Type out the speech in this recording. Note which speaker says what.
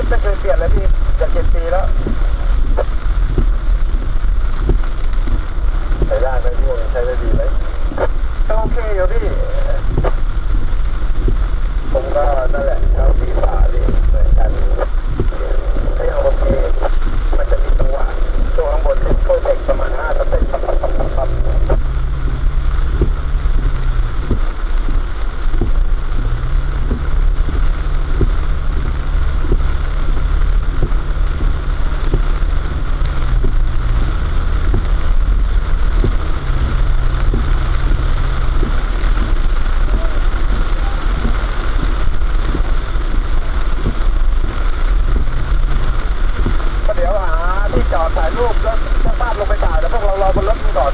Speaker 1: ชุดไม่เคยเปลี่ยนเลยพี่จะ7 ปีแล้วใช้ได้ไหมพี่ใช้ได้ดีไหมโอเคอยู่พี่ผมก็นั่นแหละเข้าสีฝาดิเหมือนกันก็ยังโอเคมันจะมีจังหวะช่วงข้างบนที่โปรเจกต์ประมาณ5 สเต็ปปั๊บเดี๋ยวหาที่จอดถ่ายรูปแล้วช่างภาพลงไปถ่ายแล้วพวกเรารอบนรถกันก่อน